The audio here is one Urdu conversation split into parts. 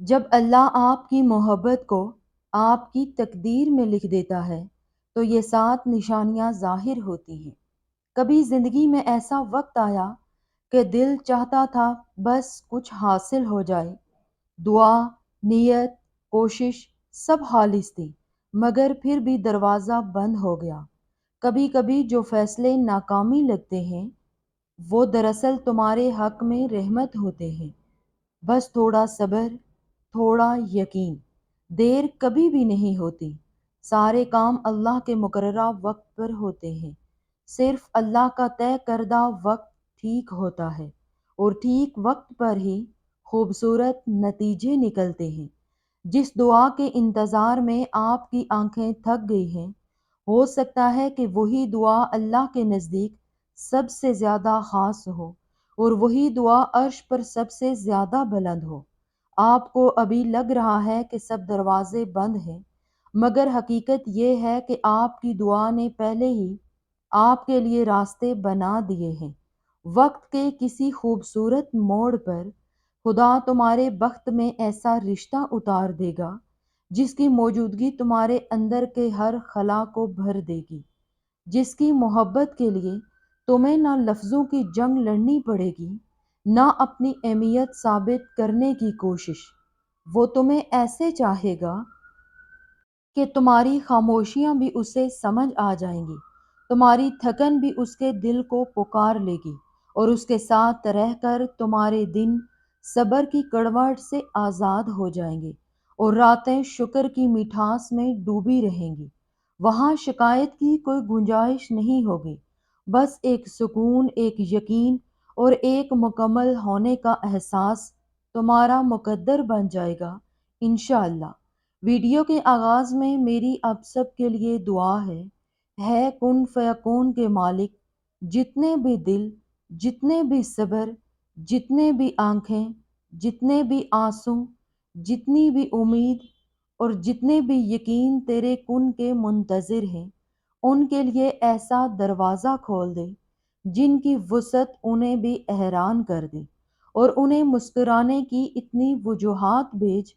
جب اللہ آپ کی محبت کو آپ کی تقدیر میں لکھ دیتا ہے تو یہ 7 نشانیاں ظاہر ہوتی ہیں۔ کبھی زندگی میں ایسا وقت آیا کہ دل چاہتا تھا بس کچھ حاصل ہو جائے، دعا، نیت، کوشش سب خالص تھی، مگر پھر بھی دروازہ بند ہو گیا۔ کبھی کبھی جو فیصلے ناکامی لگتے ہیں وہ دراصل تمہارے حق میں رحمت ہوتے ہیں۔ بس تھوڑا صبر، تھوڑا یقین، دیر کبھی بھی نہیں ہوتی۔ سارے کام اللہ کے مقررہ وقت پر ہوتے ہیں، صرف اللہ کا طے کردہ وقت ٹھیک ہوتا ہے، اور ٹھیک وقت پر ہی خوبصورت نتیجے نکلتے ہیں۔ جس دعا کے انتظار میں آپ کی آنکھیں تھک گئی ہیں، ہو سکتا ہے کہ وہی دعا اللہ کے نزدیک سب سے زیادہ خاص ہو، اور وہی دعا عرش پر سب سے زیادہ بلند ہو۔ آپ کو ابھی لگ رہا ہے کہ سب دروازے بند ہیں، مگر حقیقت یہ ہے کہ آپ کی دعا نے پہلے ہی آپ کے لیے راستے بنا دیے ہیں۔ وقت کے کسی خوبصورت موڑ پر خدا تمہارے بخت میں ایسا رشتہ اتار دے گا جس کی موجودگی تمہارے اندر کے ہر خلا کو بھر دے گی، جس کی محبت کے لیے تمہیں نہ لفظوں کی جنگ لڑنی پڑے گی، نہ اپنی اہمیت ثابت کرنے کی کوشش۔ وہ تمہیں ایسے چاہے گا کہ تمہاری خاموشیاں بھی اسے سمجھ آ جائیں گی، تمہاری تھکن بھی اس کے دل کو پکار لے گی، اور اس کے ساتھ رہ کر تمہارے دن صبر کی کڑواہٹ سے آزاد ہو جائیں گے، اور راتیں شکر کی مٹھاس میں ڈوبی رہیں گی۔ وہاں شکایت کی کوئی گنجائش نہیں ہوگی، بس ایک سکون، ایک یقین اور ایک مکمل ہونے کا احساس تمہارا مقدر بن جائے گا انشاءاللہ۔ ویڈیو کے آغاز میں میری آپ سب کے لیے دعا ہے کن فیکون کے مالک، جتنے بھی دل، جتنے بھی صبر، جتنے بھی آنکھیں، جتنے بھی آنسو، جتنی بھی امید اور جتنے بھی یقین تیرے کن کے منتظر ہیں، ان کے لیے ایسا دروازہ کھول دے جن کی وسعت انہیں بھی حیران کر دے، اور انہیں مسکرانے کی اتنی وجوہات بھیج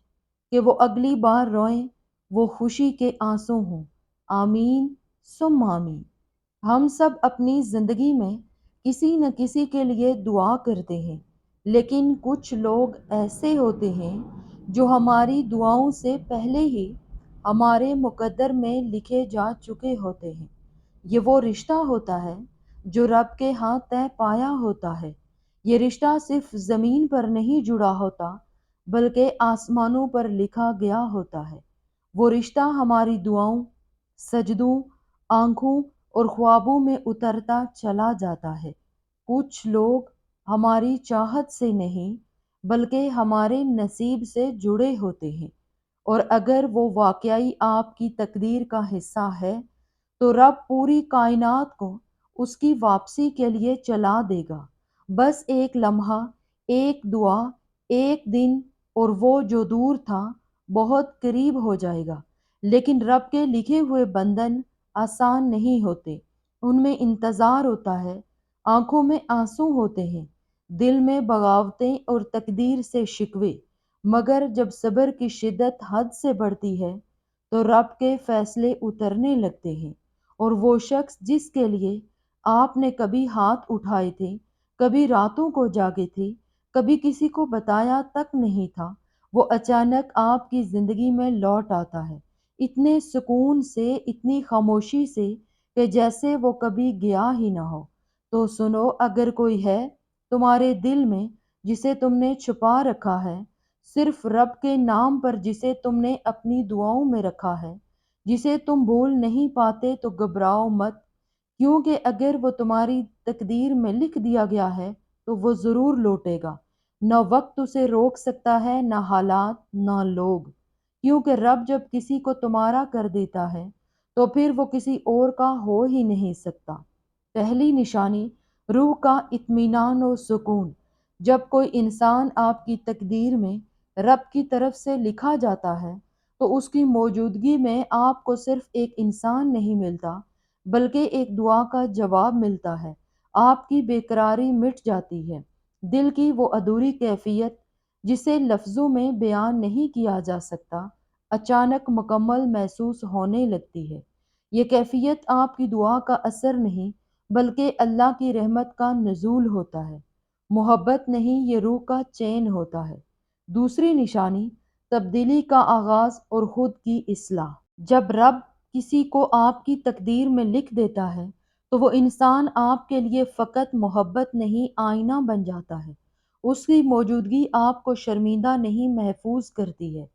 کہ وہ اگلی بار روئیں وہ خوشی کے آنسو ہوں۔ آمین ثم آمین۔ ہم سب اپنی زندگی میں کسی نہ کسی کے لیے دعا کرتے ہیں، لیکن کچھ لوگ ایسے ہوتے ہیں جو ہماری دعاؤں سے پہلے ہی ہمارے مقدر میں لکھے جا چکے ہوتے ہیں۔ یہ وہ رشتہ ہوتا ہے جو رب کے ہاں طے پایا ہوتا ہے۔ یہ رشتہ صرف زمین پر نہیں جڑا ہوتا بلکہ آسمانوں پر لکھا گیا ہوتا ہے۔ وہ رشتہ ہماری دعاؤں، سجدوں، آنکھوں اور خوابوں میں اترتا چلا جاتا ہے۔ کچھ لوگ ہماری چاہت سے نہیں بلکہ ہمارے نصیب سے جڑے ہوتے ہیں، اور اگر وہ واقعی آپ کی تقدیر کا حصہ ہے تو رب پوری کائنات کو اس کی واپسی کے لیے چلا دے گا۔ بس ایک لمحہ، ایک دعا، ایک دن، اور وہ جو دور تھا بہت قریب ہو جائے گا۔ لیکن رب کے لکھے ہوئے بندھن آسان نہیں ہوتے، ان میں انتظار ہوتا ہے، آنکھوں میں آنسو ہوتے ہیں، دل میں بغاوتیں اور تقدیر سے شکوے، مگر جب صبر کی شدت حد سے بڑھتی ہے تو رب کے فیصلے اترنے لگتے ہیں، اور وہ شخص جس کے لیے آپ نے کبھی ہاتھ اٹھائے تھے، کبھی راتوں کو جاگے تھے، کبھی کسی کو بتایا تک نہیں تھا، وہ اچانک آپ کی زندگی میں لوٹ آتا ہے، اتنے سکون سے، اتنی خاموشی سے کہ جیسے وہ کبھی گیا ہی نہ ہو۔ تو سنو، اگر کوئی ہے تمہارے دل میں جسے تم نے چھپا رکھا ہے، صرف رب کے نام پر جسے تم نے اپنی دعاؤں میں رکھا ہے، جسے تم بھول نہیں پاتے، تو گھبراؤ مت، کیونکہ اگر وہ تمہاری تقدیر میں لکھ دیا گیا ہے تو وہ ضرور لوٹے گا۔ نہ وقت اسے روک سکتا ہے، نہ حالات، نہ لوگ، کیونکہ رب جب کسی کو تمہارا کر دیتا ہے تو پھر وہ کسی اور کا ہو ہی نہیں سکتا۔ پہلی نشانی، روح کا اطمینان و سکون۔ جب کوئی انسان آپ کی تقدیر میں رب کی طرف سے لکھا جاتا ہے تو اس کی موجودگی میں آپ کو صرف ایک انسان نہیں ملتا بلکہ ایک دعا کا جواب ملتا ہے۔ آپ کی بے قراری مٹ جاتی ہے، دل کی وہ ادھوری کیفیت جسے لفظوں میں بیان نہیں کیا جا سکتا، اچانک مکمل محسوس ہونے لگتی ہے۔ یہ کیفیت آپ کی دعا کا اثر نہیں بلکہ اللہ کی رحمت کا نزول ہوتا ہے۔ محبت نہیں، یہ روح کا چین ہوتا ہے۔ دوسری نشانی تبدیلی کا آغاز اور خود کی اصلاح۔ جب رب کسی کو آپ کی تقدیر میں لکھ دیتا ہے تو وہ انسان آپ کے لیے فقط محبت نہیں، آئینہ بن جاتا ہے۔ اس کی موجودگی آپ کو شرمندہ نہیں، محفوظ کرتی ہے۔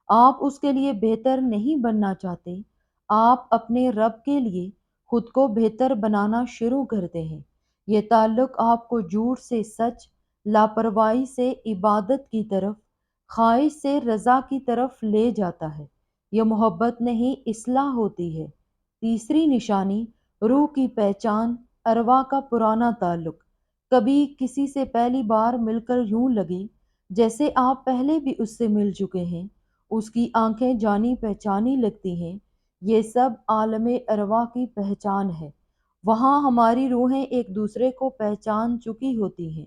آپ اس کے لیے بہتر نہیں بننا چاہتے، آپ اپنے رب کے لیے خود کو بہتر بنانا شروع کرتے ہیں۔ یہ تعلق آپ کو جھوٹ سے سچ، لاپرواہی سے عبادت کی طرف، خواہش سے رضا کی طرف لے جاتا ہے۔ یہ محبت نہیں، اصلاح ہوتی ہے۔ تیسری نشانی روح کی پہچان، ارواح کا پرانا تعلق۔ کبھی کسی سے پہلی بار مل کر یوں لگے جیسے آپ پہلے بھی اس سے مل چکے ہیں، اس کی آنکھیں جانی پہچانی لگتی ہیں۔ یہ سب عالم ارواح کی پہچان ہے۔ وہاں ہماری روحیں ایک دوسرے کو پہچان چکی ہوتی ہیں۔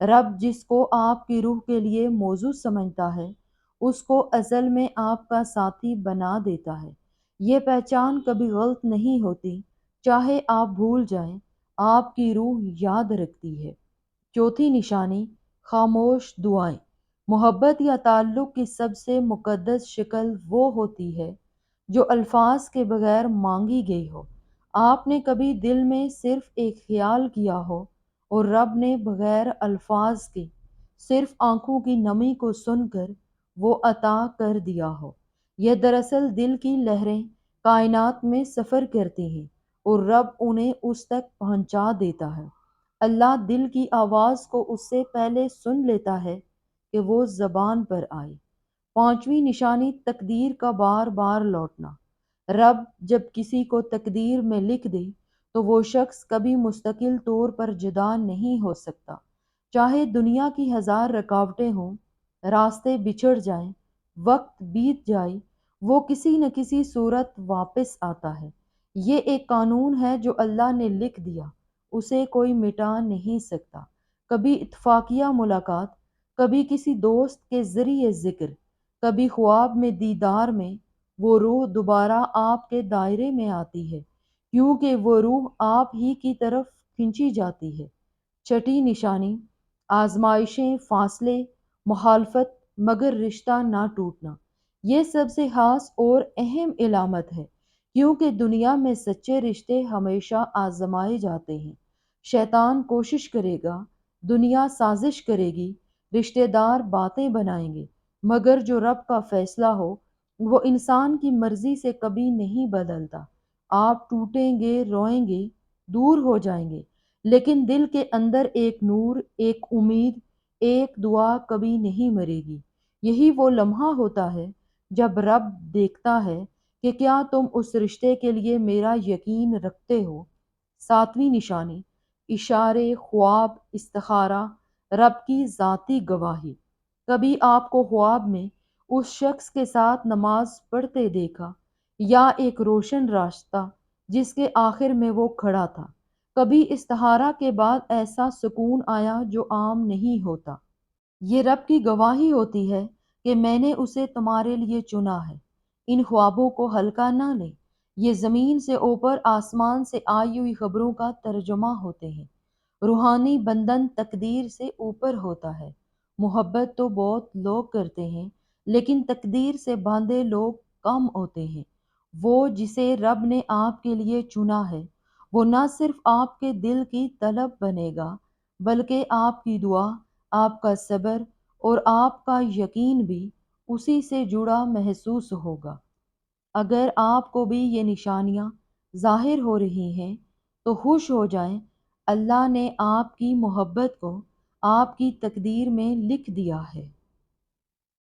رب جس کو آپ کی روح کے لیے موزوں سمجھتا ہے، اس کو ازل میں آپ کا ساتھی بنا دیتا ہے۔ یہ پہچان کبھی غلط نہیں ہوتی، چاہے آپ بھول جائیں، آپ کی روح یاد رکھتی ہے۔ چوتھی نشانی خاموش دعائیں۔ محبت یا تعلق کی سب سے مقدس شکل وہ ہوتی ہے جو الفاظ کے بغیر مانگی گئی ہو۔ آپ نے کبھی دل میں صرف ایک خیال کیا ہو اور رب نے بغیر الفاظ کے، صرف آنکھوں کی نمی کو سن کر وہ عطا کر دیا ہو۔ یہ دراصل دل کی لہریں کائنات میں سفر کرتی ہیں اور رب انہیں اس تک پہنچا دیتا ہے۔ اللہ دل کی آواز کو اس سے پہلے سن لیتا ہے کہ وہ زبان پر آئے۔ پانچویں نشانی تقدیر کا بار بار لوٹنا۔ رب جب کسی کو تقدیر میں لکھ دے تو وہ شخص کبھی مستقل طور پر جدا نہیں ہو سکتا۔ چاہے دنیا کی ہزار رکاوٹیں ہوں، راستے بچھڑ جائیں، وقت بیت جائے، وہ کسی نہ کسی صورت واپس آتا ہے۔ یہ ایک قانون ہے جو اللہ نے لکھ دیا، اسے کوئی مٹا نہیں سکتا۔ کبھی اتفاقیہ ملاقات، کبھی کسی دوست کے ذریعے ذکر، کبھی خواب میں دیدار میں وہ روح دوبارہ آپ کے دائرے میں آتی ہے، کیونکہ وہ روح آپ ہی کی طرف کھنچی جاتی ہے۔ چھٹی نشانی آزمائشیں، فاصلے، مخالفت، مگر رشتہ نہ ٹوٹنا۔ یہ سب سے خاص اور اہم علامت ہے، کیونکہ دنیا میں سچے رشتے ہمیشہ آزمائے جاتے ہیں۔ شیطان کوشش کرے گا، دنیا سازش کرے گی، رشتہ دار باتیں بنائیں گے، مگر جو رب کا فیصلہ ہو وہ انسان کی مرضی سے کبھی نہیں بدلتا۔ آپ ٹوٹیں گے، روئیں گے، دور ہو جائیں گے، لیکن دل کے اندر ایک نور، ایک امید، ایک دعا کبھی نہیں مرے گی۔ یہی وہ لمحہ ہوتا ہے جب رب دیکھتا ہے کہ کیا تم اس رشتے کے لیے میرا یقین رکھتے ہو۔ ساتویں نشانی اشارے، خواب، استخارہ، رب کی ذاتی گواہی۔ کبھی آپ کو خواب میں اس شخص کے ساتھ نماز پڑھتے دیکھا، یا ایک روشن راستہ جس کے آخر میں وہ کھڑا تھا۔ کبھی استخارہ کے بعد ایسا سکون آیا جو عام نہیں ہوتا۔ یہ رب کی گواہی ہوتی ہے کہ میں نے اسے تمہارے لیے چنا ہے۔ ان خوابوں کو ہلکا نہ لیں، یہ زمین سے اوپر، آسمان سے آئی ہوئی خبروں کا ترجمہ ہوتے ہیں۔ روحانی بندھن تقدیر سے اوپر ہوتا ہے۔ محبت تو بہت لوگ کرتے ہیں، لیکن تقدیر سے باندھے لوگ کم ہوتے ہیں۔ وہ جسے رب نے آپ کے لیے چنا ہے، وہ نہ صرف آپ کے دل کی طلب بنے گا، بلکہ آپ کی دعا، آپ کا صبر اور آپ کا یقین بھی اسی سے جڑا محسوس ہوگا۔ اگر آپ کو بھی یہ نشانیاں ظاہر ہو رہی ہیں تو خوش ہو جائیں، اللہ نے آپ کی محبت کو آپ کی تقدیر میں لکھ دیا ہے۔